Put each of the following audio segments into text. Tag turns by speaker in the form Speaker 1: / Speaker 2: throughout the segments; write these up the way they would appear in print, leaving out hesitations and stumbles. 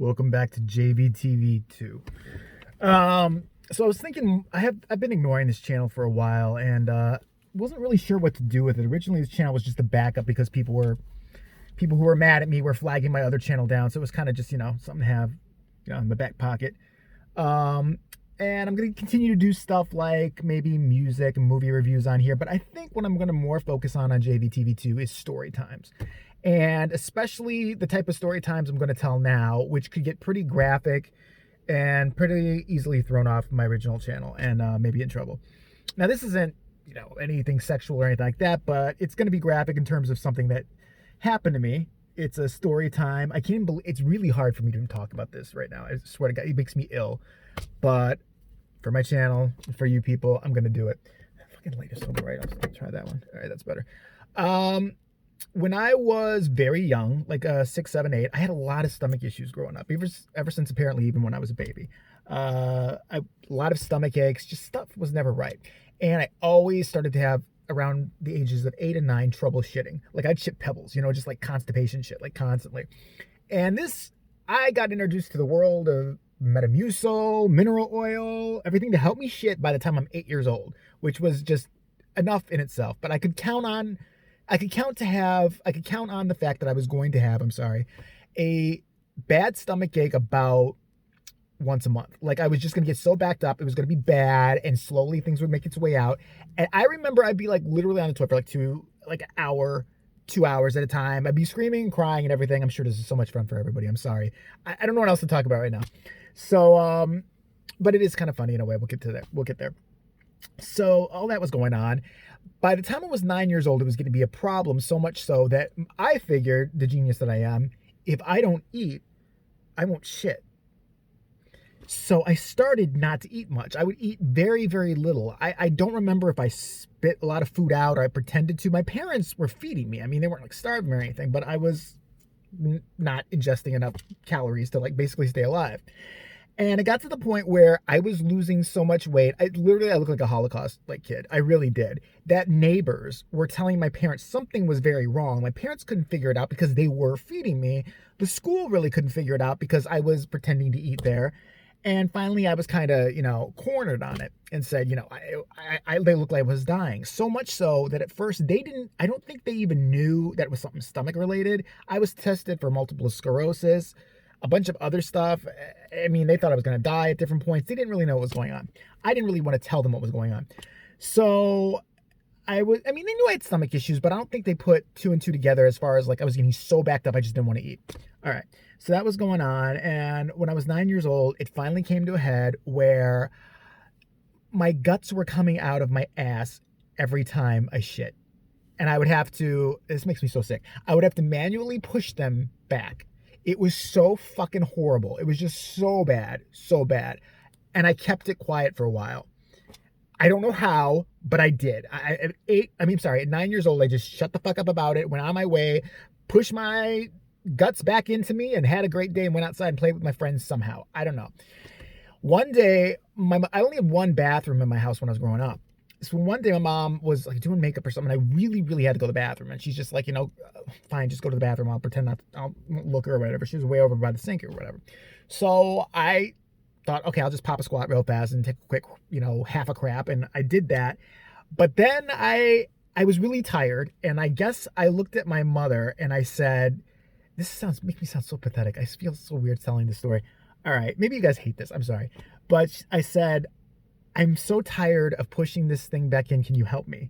Speaker 1: Welcome back to JVTV2. So I was thinking, I've been ignoring this channel for a while, and wasn't really sure what to do with it. Originally, this channel was just a backup because people who were mad at me were flagging my other channel down, so it was kind of just something to have in my back pocket. And I'm going to continue to do stuff like maybe music and movie reviews on here, but I think what I'm going to more focus on JVTV2 is story times. And especially the type of story times I'm going to tell now, which could get pretty graphic and pretty easily thrown off my original channel and maybe in trouble. Now, this isn't, anything sexual or anything like that, but it's going to be graphic in terms of something that happened to me. It's a story time. I can't even believe, it's really hard for me to even talk about this right now. I swear to God, it makes me ill. But for my channel, for you people, I'm going to do it. Fucking latest over right. I'll try that one. All right, that's better. When I was very young, like 6, 7, 8, I had a lot of stomach issues growing up, ever since apparently even when I was a baby. A lot of stomach aches, just stuff was never right. And I always started to have, around the ages of 8 and 9, trouble shitting. Like I'd shit pebbles, just like constipation shit, like constantly. And I got introduced to the world of Metamucil, mineral oil, everything to help me shit by the time I'm 8 years old, which was just enough in itself. But I could count on the fact that I was going to have, a bad stomach ache about once a month. Like I was just going to get so backed up. It was going to be bad, and slowly things would make its way out. And I remember I'd be like literally on the toilet for like an hour, 2 hours at a time. I'd be screaming and crying and everything. I'm sure this is so much fun for everybody. I'm sorry. I don't know what else to talk about right now. So, but it is kind of funny in a way. We'll get to that. We'll get there. So all that was going on. By the time I was 9 years old, it was going to be a problem, so much so that I figured, the genius that I am, if I don't eat, I won't shit. So I started not to eat much. I would eat very, very little. I don't remember if I spit a lot of food out or I pretended to. My parents were feeding me. I mean, they weren't like starving or anything, but I was not ingesting enough calories to like basically stay alive. And it got to the point where I was losing so much weight. I looked like a Holocaust kid. I really did. That neighbors were telling my parents something was very wrong. My parents couldn't figure it out because they were feeding me. The school really couldn't figure it out because I was pretending to eat there. And finally, I was kind of, cornered on it and said, they looked like I was dying. So much so that at first I don't think they even knew that it was something stomach related. I was tested for multiple sclerosis, a bunch of other stuff. I mean, they thought I was going to die at different points. They didn't really know what was going on. I didn't really want to tell them what was going on. So they knew I had stomach issues, but I don't think they put 2 and 2 together as far as like I was getting so backed up I just didn't want to eat. All right. So that was going on. And when I was 9 years old, it finally came to a head where my guts were coming out of my ass every time I shit. And I would have to, this makes me so sick, I would have to manually push them back. It was so fucking horrible. It was just so bad, so bad. And I kept it quiet for a while. I don't know how, but I did. At 9 years old, I just shut the fuck up about it, went on my way, pushed my guts back into me, and had a great day and went outside and played with my friends somehow. I don't know. One day, I only had one bathroom in my house when I was growing up. So one day my mom was like doing makeup or something. I really, really had to go to the bathroom. And she's just like, fine, just go to the bathroom. I'll pretend I'll look or whatever. She was way over by the sink or whatever. So I thought, okay, I'll just pop a squat real fast and take a quick, half a crap. And I did that. But then I was really tired. And I guess I looked at my mother and I said, makes me sound so pathetic. I feel so weird telling this story. All right, maybe you guys hate this. I'm sorry. But I said, I'm so tired of pushing this thing back in. Can you help me?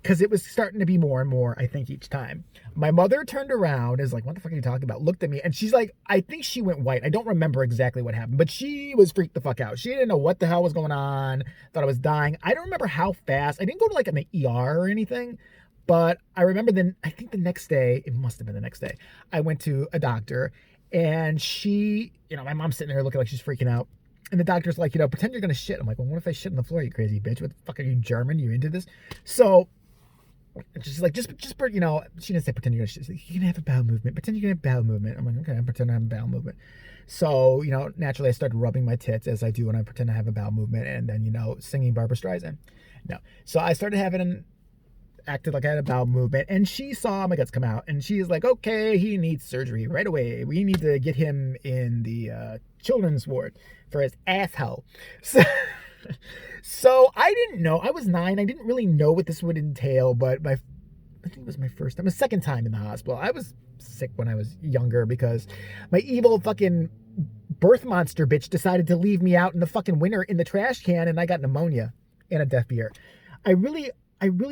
Speaker 1: Because it was starting to be more and more, I think, each time. My mother turned around, is like, what the fuck are you talking about? Looked at me, and she's like, I think she went white. I don't remember exactly what happened, but she was freaked the fuck out. She didn't know what the hell was going on, thought I was dying. I don't remember how fast. I didn't go to like an ER or anything, but I remember I think the next day, it must have been the next day, I went to a doctor, and she, my mom's sitting there looking like she's freaking out. And the doctor's like, pretend you're going to shit. I'm like, well, what if I shit on the floor, you crazy bitch? What the fuck are you, German? You into this? So she's like, just, she didn't say pretend you're going to shit. She's like, you're going to have a bowel movement. Pretend you're going to have a bowel movement. I'm like, okay, I'm pretending I have a bowel movement. So, naturally I started rubbing my tits as I do when I pretend I have a bowel movement, and then, singing Barbra Streisand. No. So I started having acted like I had a bowel movement, and she saw my guts come out, and she's like, okay, he needs surgery right away. We need to get him in the children's ward for his asshole. So, so I didn't know. I was 9. I didn't really know what this would entail, but I think it was my first time, my second time in the hospital. I was sick when I was younger because my evil fucking birth monster bitch decided to leave me out in the fucking winter in the trash can, and I got pneumonia and a deaf ear. I really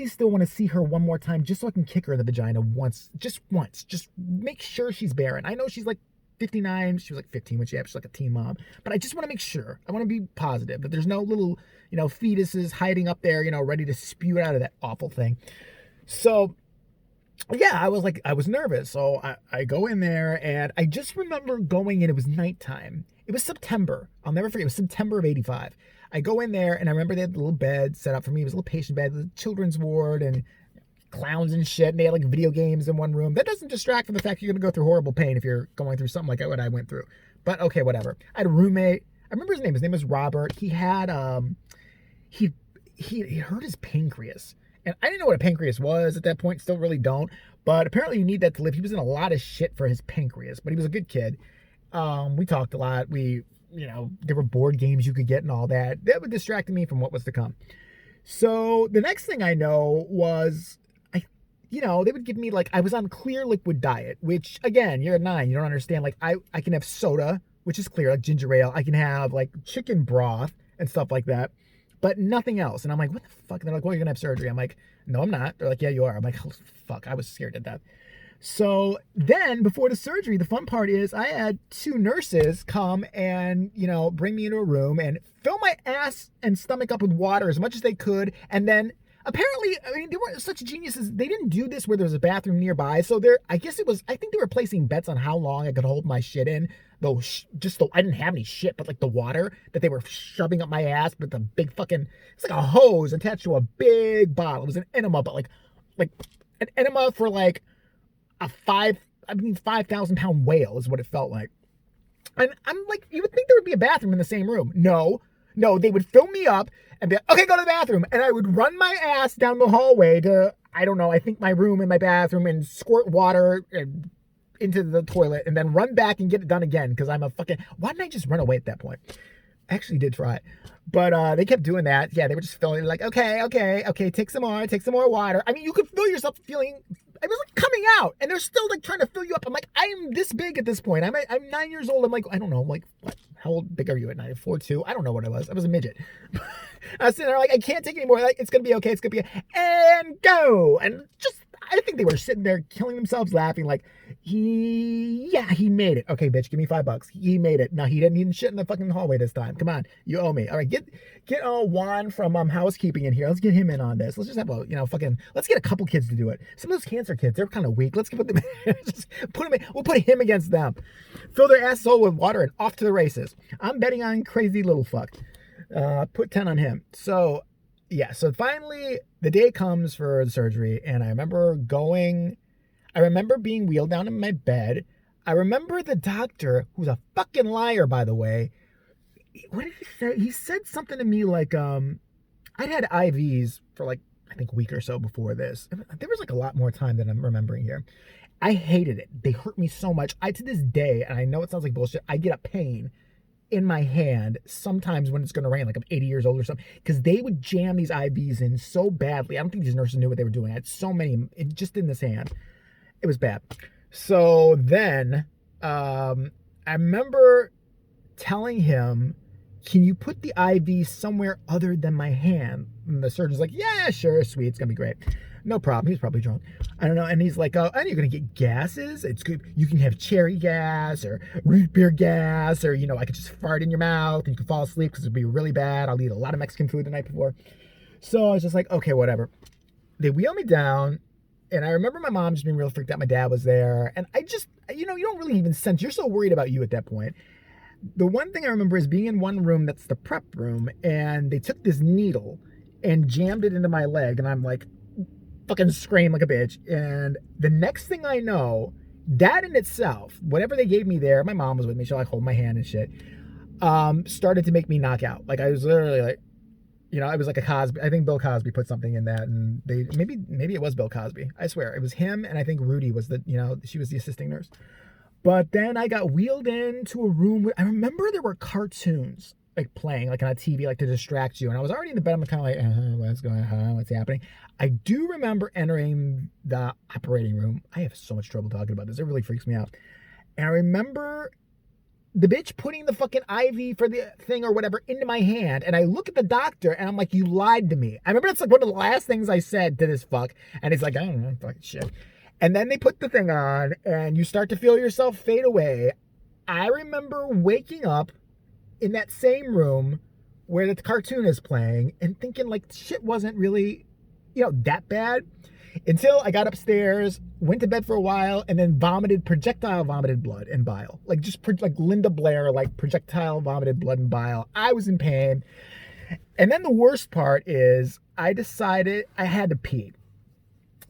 Speaker 1: still want to see her one more time just so I can kick her in the vagina once. Just make sure she's barren. I know she's like 59. She was like 15 when she had, she's like a teen mom. But I just want to make sure. I want to be positive that there's no little, fetuses hiding up there, ready to spew out of that awful thing. So, yeah, I was nervous. So I go in there, and I just remember going in. It was nighttime. It was September. I'll never forget. It was September of 85. I go in there, and I remember they had the little bed set up for me. It was a little patient bed, the children's ward, and clowns and shit. And they had like video games in one room. That doesn't distract from the fact you're going to go through horrible pain if you're going through something like what I went through. But okay, whatever. I had a roommate. I remember his name. His name was Robert. He had, he hurt his pancreas. And I didn't know what a pancreas was at that point. Still really don't. But apparently you need that to live. He was in a lot of shit for his pancreas. But he was a good kid. We talked a lot. There were board games you could get and all that. That would distract me from what was to come. So the next thing I know was, they would give me I was on clear liquid diet, which again, you're 9, you don't understand. I can have soda, which is clear, like ginger ale. I can have chicken broth and stuff like that, but nothing else. And I'm like, what the fuck? And they're like, well, you're gonna have surgery. I'm like, no, I'm not. They're like, yeah, you are. I'm like, oh, fuck, I was scared to death. So then before the surgery, the fun part is I had 2 nurses come and, bring me into a room and fill my ass and stomach up with water as much as they could. And then apparently, they weren't such geniuses. They didn't do this where there was a bathroom nearby. So I think they were placing bets on how long I could hold my shit in. Though, I didn't have any shit, but the water that they were shoving up my ass with the big fucking, it's like a hose attached to a big bottle. It was an enema, but like an enema for a 5,000 pound whale is what it felt like. And I'm like, you would think there would be a bathroom in the same room. No, they would fill me up and be like, okay, go to the bathroom. And I would run my ass down the hallway to, I don't know, I think my room and my bathroom, and squirt water into the toilet and then run back and get it done again. Cause I'm why didn't I just run away at that point? I actually did try it, but they kept doing that. Yeah, they were just filling it okay, take some more water. I mean, you could feel yourself feeling, it was coming out, and they're still trying to fill you up. I'm like, I'm this big at this point. I'm 9 years old. I'm like, I don't know, what? How big are you at 9? 4'2"? I don't know what I was. I was a midget. I was sitting there I can't take anymore. It's gonna be okay. It's gonna be, and go. And I think they were sitting there killing themselves laughing. He made it. Okay, bitch, give me $5. He made it. No, he didn't shit in the fucking hallway this time. Come on, you owe me. All right, get Juan from housekeeping in here. Let's get him in on this. Let's just have let's get a couple kids to do it. Some of those cancer kids, they're kind of weak. Let's put them just put him in. We'll put him against them. Fill their asses all with water and off to the races. I'm betting on crazy little fuck. Put 10 on him. So yeah, so finally the day comes for the surgery, and I remember being wheeled down in my bed. I remember the doctor, who's a fucking liar, by the way. What did he say? He said something to me I'd had IVs for I think a week or so before this. There was a lot more time than I'm remembering here. I hated it. They hurt me so much. To this day, and I know it sounds like bullshit, I get a pain in my hand sometimes when it's going to rain, I'm 80 years old or something, because they would jam these IVs in so badly. I don't think these nurses knew what they were doing. I had so many just in this hand. It was bad. So then I remember telling him, can you put the IV somewhere other than my hand? And the surgeon's like, yeah, sure, sweet, it's going to be great. No problem. He's probably drunk. I don't know. And he's like, oh, and you're going to get gases. It's good. You can have cherry gas or root beer gas, or, I could just fart in your mouth and you can fall asleep because it'd be really bad. I'll eat a lot of Mexican food the night before. So I was just like, okay, whatever. They wheel me down. And I remember my mom just being real freaked out. My dad was there. And I just, you don't really even sense. You're so worried about you at that point. The one thing I remember is being in one room that's the prep room. And they took this needle and jammed it into my leg. And I'm fucking scream like a bitch. And the next thing I know, that in itself, whatever they gave me there, my mom was with me. She'll hold my hand and shit. Started to make me knock out. I was literally It was like a Cosby. I think Bill Cosby put something in that, and they maybe it was Bill Cosby. I swear it was him, and I think Rudy was she was the assisting nurse. But then I got wheeled into a room. I remember there were cartoons like playing like on a TV, like to distract you. And I was already in the bed. I'm kind of like, what's going on? What's happening? I do remember entering the operating room. I have so much trouble talking about this. It really freaks me out. And I remember the bitch putting the fucking IV for the thing or whatever into my hand. And I look at the doctor and I'm like, you lied to me. I remember that's like one of the last things I said to this fuck. And he's like, I don't know, fucking shit. And then they put the thing on and you start to feel yourself fade away. I remember waking up in that same room where the cartoon is playing and thinking like shit wasn't really, that bad until I got upstairs, went to bed for a while, and then projectile vomited blood and bile. Like just like Linda Blair, like projectile vomited blood and bile. I was in pain. And then the worst part is I decided I had to pee.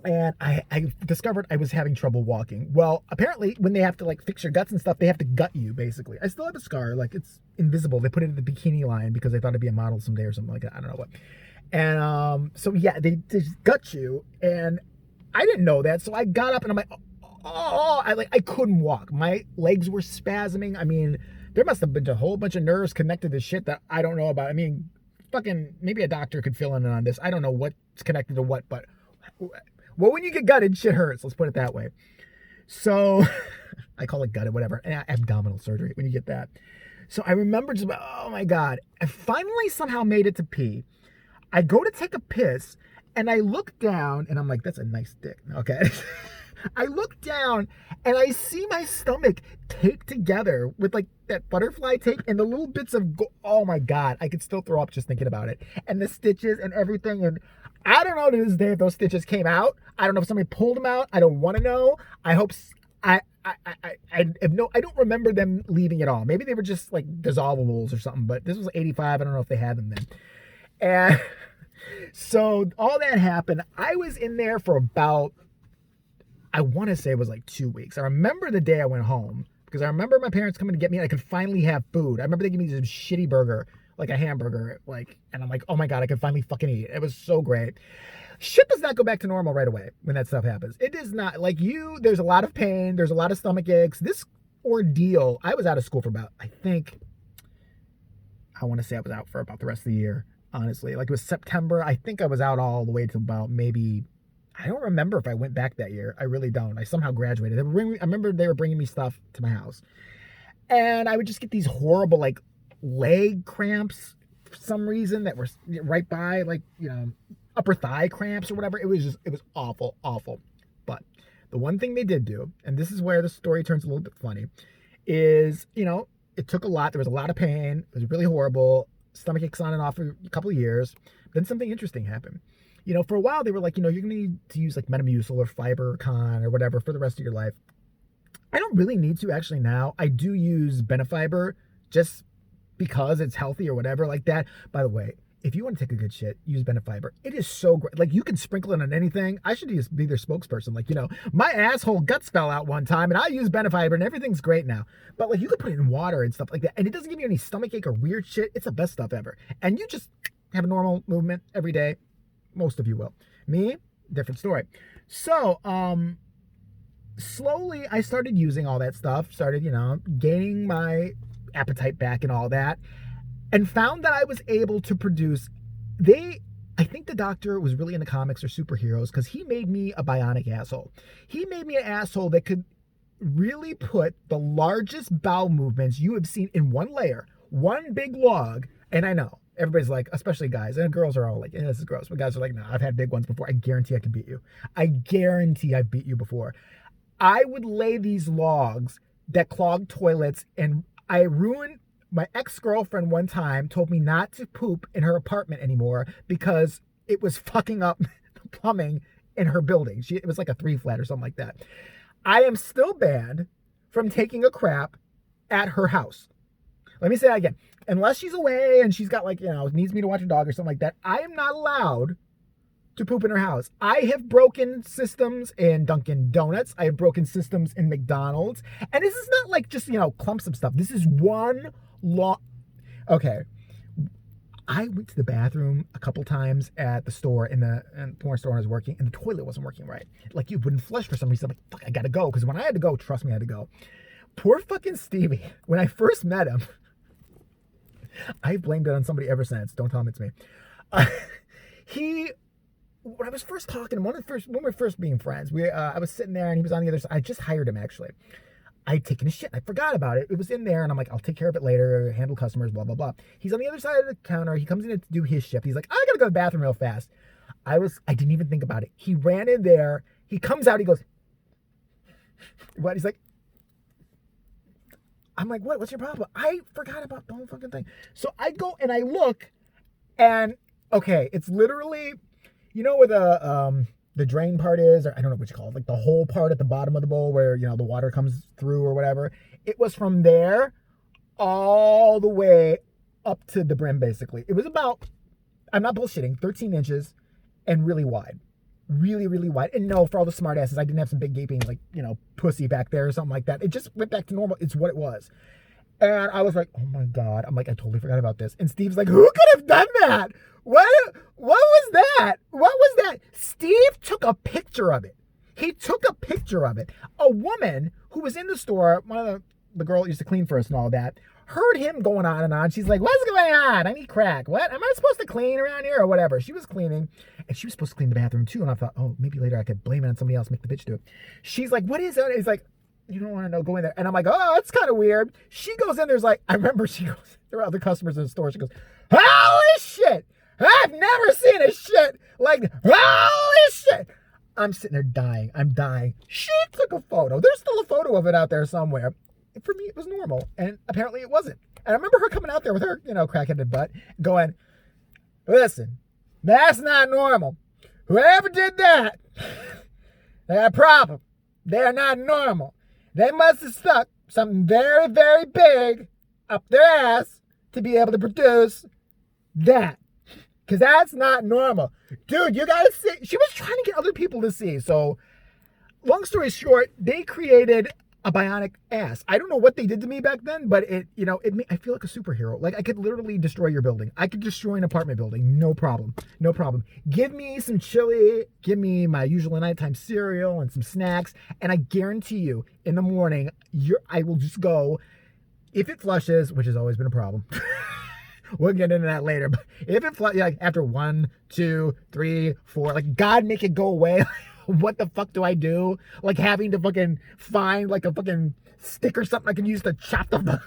Speaker 1: And I discovered I was having trouble walking. Well, apparently when they have to like fix your guts and stuff, they have to gut you basically. I still have a scar, like it's invisible. They put it in the bikini line because they thought I'd be a model someday or something like that. I don't know what. And so yeah, they just gut you, and I didn't know that. So I got up and I'm like, I couldn't walk. My legs were spasming. I mean, there must have been a whole bunch of nerves connected to shit that I don't know about. I mean, fucking maybe a doctor could fill in on this. I don't know what's connected to what, but. Well, when you get gutted, shit hurts. Let's put it that way. So I call it gutted, whatever. Abdominal surgery when you get that. So I remember just, oh my God. I finally somehow made it to pee. I go to take a piss and I look down and I'm like, that's a nice dick. Okay. I look down and I see my stomach taped together with like that butterfly tape and the little bits of, oh my God, I could still throw up just thinking about it. And the stitches and everything. And I don't know to this day if those stitches came out. I don't know if somebody pulled them out. I don't want to know. I hope I don't remember them leaving at all. Maybe they were just like dissolvables or something, but this was 85. I don't know if they had them then. And so all that happened. I was in there for about, I want to say it was like 2 weeks. I remember the day I went home because I remember my parents coming to get me and I could finally have food. I remember they gave me this shitty burger, like a hamburger, and I'm like, oh my God, I can finally fucking eat. It was so great. Shit does not go back to normal right away when that stuff happens. It does not. Like there's a lot of pain. There's a lot of stomach aches. This ordeal, I was out of school for about, I want to say I was out for about the rest of the year, honestly. Like it was September. I think I was out all the way to about maybe, I don't remember if I went back that year. I really don't. I somehow graduated. I remember they were bringing me stuff to my house. And I would just get these horrible, like, leg cramps for some reason that were right by, like, upper thigh cramps or whatever. It was awful. But the one thing they did do, and this is where the story turns a little bit funny, is, it took a lot. There was a lot of pain. It was really horrible. Stomach aches on and off for a couple of years. Then something interesting happened. For a while they were like, you're going to need to use like Metamucil or FiberCon or whatever for the rest of your life. I don't really need to actually now. I do use Benefiber just because it's healthy or whatever like that. By the way, if you want to take a good shit, use Benefiber. It is so great. Like you can sprinkle it on anything. I should just be their spokesperson. Like, my asshole guts fell out one time and I use Benefiber and everything's great now. But like you could put it in water and stuff like that. And it doesn't give you any stomach ache or weird shit. It's the best stuff ever. And you just have a normal movement every day. Most of you will. Me, different story. So, slowly I started using all that stuff, started, gaining my appetite back and all that, and found that I was able to produce, I think the doctor was really into comics or superheroes because he made me a bionic asshole. He made me an asshole that could really put the largest bowel movements you have seen in one layer, one big log, and I know. Everybody's like, especially guys, and girls are all like, this is gross. But guys are like, no, I've had big ones before. I guarantee I could beat you. I guarantee I beat you before. I would lay these logs that clogged toilets, and I ruined my ex-girlfriend one time told me not to poop in her apartment anymore because it was fucking up the plumbing in her building. It was like a 3-flat or something like that. I am still banned from taking a crap at her house. Let me say that again. Unless she's away and she's got like, needs me to watch a dog or something like that, I am not allowed to poop in her house. I have broken systems in Dunkin' Donuts. I have broken systems in McDonald's. And this is not like just, clumps of stuff. This is one long... Okay. I went to the bathroom a couple times at the store in the porn store when I was working, and the toilet wasn't working right. Like, you wouldn't flush for some reason. I'm like, fuck, I gotta go. Because when I had to go, trust me, I had to go. Poor fucking Stevie. When I first met him, I've blamed it on somebody ever since. Don't tell him it's me. When I was first talking, when we were first being friends, I was sitting there and he was on the other side. I just hired him, actually. I'd taken a shit. I forgot about it. It was in there, and I'm like, I'll take care of it later, handle customers, blah, blah, blah. He's on the other side of the counter. He comes in to do his shift. He's like, I gotta go to the bathroom real fast. I didn't even think about it. He ran in there. He comes out. He goes, what? He's like, I'm like, what? What's your problem? I forgot about the whole fucking thing. So I go and I look, and okay, it's literally, you know where the drain part is, or I don't know what you call it, like the whole part at the bottom of the bowl where, you know, the water comes through or whatever. It was from there all the way up to the brim, basically. It was about, I'm not bullshitting, 13 inches and really wide. Really, really wide. And no, for all the smart asses, I didn't have some big gaping, like, you know, pussy back there or something like that. It just went back to normal. It's what it was. And I was like, oh my God. I'm like, I totally forgot about this. And Steve's like, who could have done that? What was that? What was that? Steve took a picture of it. He took a picture of it. A woman who was in the store, one of the girl that used to clean for us and all that, heard him going on and on. She's like, what's going on? I need crack. What? Am I supposed to clean around here or whatever? She was cleaning, and she was supposed to clean the bathroom too. And I thought, oh, maybe later I could blame it on somebody else, make the bitch do it. She's like, what is it? He's like, you don't want to know, go in there. And I'm like, oh, that's kind of weird. She goes in, there's like, I remember she goes, there were other customers in the store. She goes, holy shit. I've never seen a shit like, holy shit. I'm sitting there dying. I'm dying. She took a photo. There's still a photo of it out there somewhere. For me, it was normal. And apparently it wasn't. And I remember her coming out there with her, you know, crackheaded butt going, listen, that's not normal. Whoever did that, they got a problem. They are not normal. They must have stuck something very, very big up their ass to be able to produce that. Because that's not normal. Dude, you gotta see. She was trying to get other people to see. So, long story short, they created a bionic ass. I don't know what they did to me back then, but I feel like a superhero. Like, I could literally destroy your building. I could destroy an apartment building. No problem. No problem. Give me some chili. Give me my usual nighttime cereal and some snacks. And I guarantee you, in the morning, I will just go, if it flushes, which has always been a problem. We'll get into that later. But if it flushes, like after 1, 2, 3, 4, like, God, make it go away. What the fuck do I do? Like, having to fucking find like a fucking stick or something I can use to chop the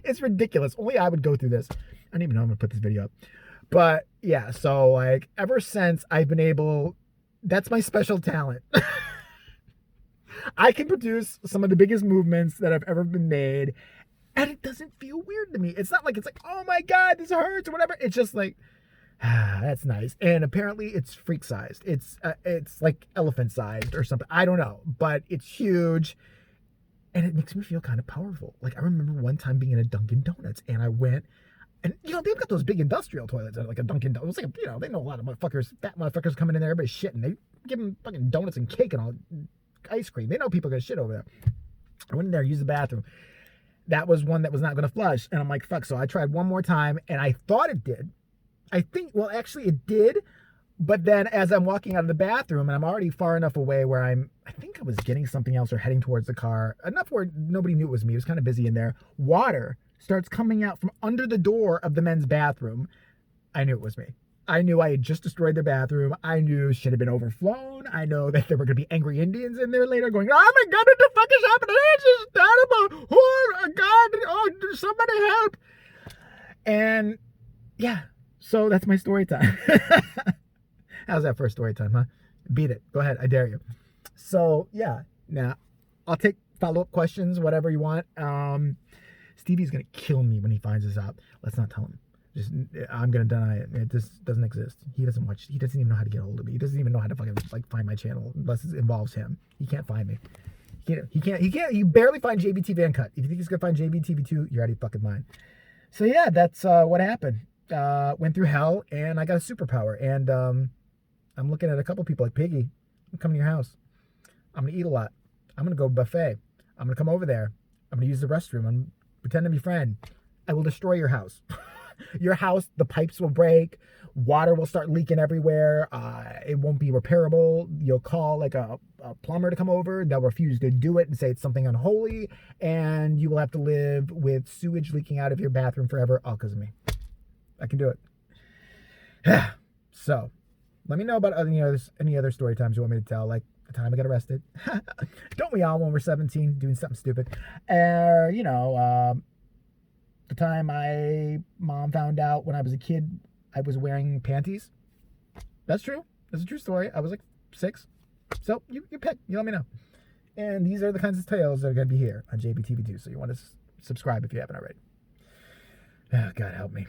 Speaker 1: it's ridiculous. Only I would go through this. I don't even know I'm gonna put this video up. But yeah, so like ever since I've been able, that's my special talent. I can produce some of the biggest movements that have ever been made, and it doesn't feel weird to me. It's not like it's like, oh my God, this hurts or whatever. It's just like, that's nice. And apparently it's freak sized. It's like elephant sized or something. I don't know, but it's huge, and it makes me feel kind of powerful. Like, I remember one time being in a Dunkin' Donuts, and I went, and you know, they've got those big industrial toilets, like a Dunkin' Donuts. It's like, you know, they know a lot of motherfuckers, fat motherfuckers coming in there, everybody's shitting. They give them fucking donuts and cake and all, ice cream. They know people are gonna shit over there. I went in there, used the bathroom. That was one that was not gonna flush, and I'm like, fuck. So I tried one more time, and I thought it did. I think, well, actually it did, but then as I'm walking out of the bathroom, and I'm already far enough away where I think I was getting something else or heading towards the car, enough where nobody knew it was me. It was kind of busy in there. Water starts coming out from under the door of the men's bathroom. I knew it was me. I knew I had just destroyed their bathroom. I knew shit had been overflown. I know that there were going to be angry Indians in there later going, oh my God, what the fuck is happening? It's just terrible. Oh God, oh, somebody help. And yeah. So that's my story time. How's that for a story time, huh? Beat it. Go ahead. I dare you. So yeah. Now, I'll take follow-up questions, whatever you want. Stevie's going to kill me when he finds this out. Let's not tell him. I'm going to deny it. It just doesn't exist. He doesn't watch. He doesn't even know how to get a hold of me. He doesn't even know how to fucking like find my channel unless it involves him. He can't find me. He barely finds JBT Van Cut. If you think he's going to find JBTV2, you're out of your fucking mind. So yeah, that's what happened. Went through hell, and I got a superpower, and I'm looking at a couple people like, Piggy, I'm coming to your house. I'm gonna eat a lot. I'm gonna go buffet. I'm gonna come over there. I'm gonna use the restroom. I'm pretend to be friend. I will destroy your house. Your house, the pipes will break, water will start leaking everywhere. It won't be repairable. You'll call like a plumber to come over. They'll refuse to do it and say it's something unholy, and you will have to live with sewage leaking out of your bathroom forever, all because of me. I can do it. So, let me know about any other story times you want me to tell, like the time I got arrested. Don't we all when we're 17 doing something stupid? The time my mom found out when I was a kid I was wearing panties. That's true. That's a true story. I was like 6. So you pick. You let me know. And these are the kinds of tales that are going to be here on JBTV2. So you want to subscribe if you haven't already. Oh, God help me.